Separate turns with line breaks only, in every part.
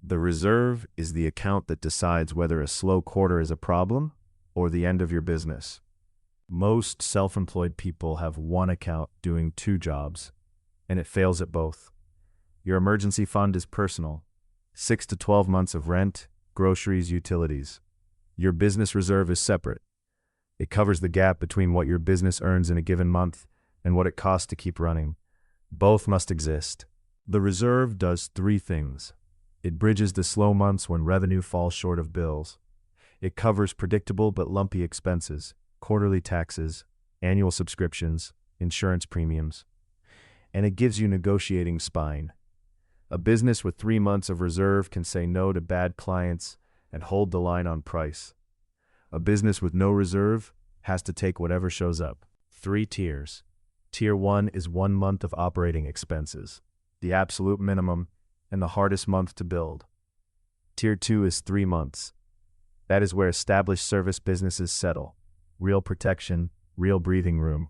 The reserve is the account that decides whether a slow quarter is a problem or the end of your business. Most self-employed people have one account doing two jobs, and it fails at both. Your emergency fund is personal, 6 to 12 months of rent, groceries, utilities. Your business reserve is separate. It covers the gap between what your business earns in a given month and what it costs to keep running. Both must exist. The reserve does three things. It bridges the slow months when revenue falls short of bills. It covers predictable but lumpy expenses, quarterly taxes, annual subscriptions, insurance premiums. And it gives you negotiating spine. A business with 3 months of reserve can say no to bad clients and hold the line on price. A business with no reserve has to take whatever shows up. 3 tiers. Tier 1 is 1 month of operating expenses, the absolute minimum and the hardest month to build. Tier 2 is 3 months. That is where established service businesses settle. Real protection, real breathing room.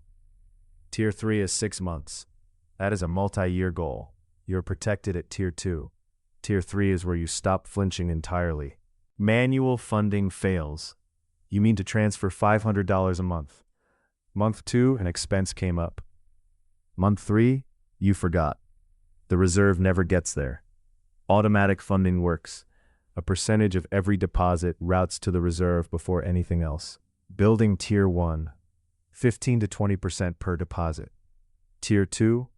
Tier 3 is 6 months. That is a multi-year goal. You're protected at Tier 2. Tier 3 is where you stop flinching entirely. Manual funding fails. You mean to transfer $500 a month. Month 2, an expense came up. Month 3, you forgot. The reserve never gets there. Automatic funding works. A percentage of every deposit routes to the reserve before anything else. Building Tier 1, 15 to 20% per deposit. Tier 2,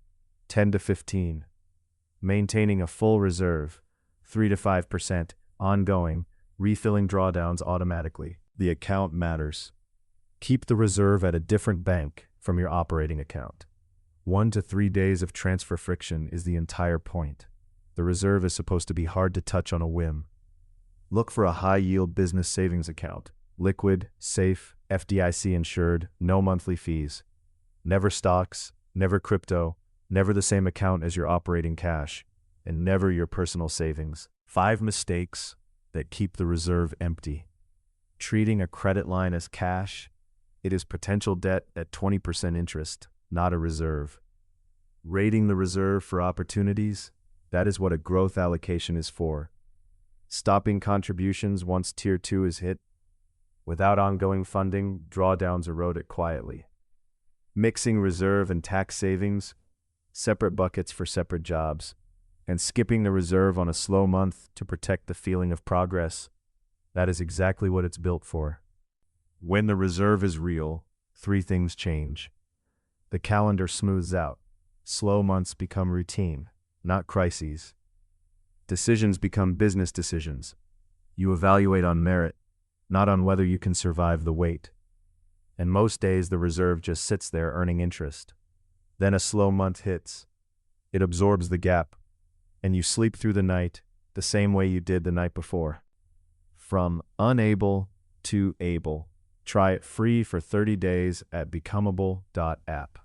10 to 15. Maintaining a full reserve, 3 to 5%, ongoing, refilling drawdowns automatically. The account matters. Keep the reserve at a different bank from your operating account. 1 to 3 days of transfer friction is the entire point. The reserve is supposed to be hard to touch on a whim. Look for a high-yield business savings account. Liquid, safe, FDIC insured, no monthly fees. Never stocks, never crypto, never the same account as your operating cash, and never your personal savings. 5 mistakes that keep the reserve empty. Treating a credit line as cash, it is potential debt at 20% interest, not a reserve. Rating the reserve for opportunities, that is what a growth allocation is for. Stopping contributions once Tier 2 is hit. Without ongoing funding, drawdowns erode it quietly. Mixing reserve and tax savings, separate buckets for separate jobs, and skipping the reserve on a slow month to protect the feeling of progress, that is exactly what it's built for. When the reserve is real, 3 things change. The calendar smooths out. Slow months become routine, not crises. Decisions become business decisions. You evaluate on merit, not on whether you can survive the wait. And most days the reserve just sits there earning interest. Then a slow month hits. It absorbs the gap, and you sleep through the night the same way you did the night before. From unable to able. Try it free for 30 days at becomeable.app.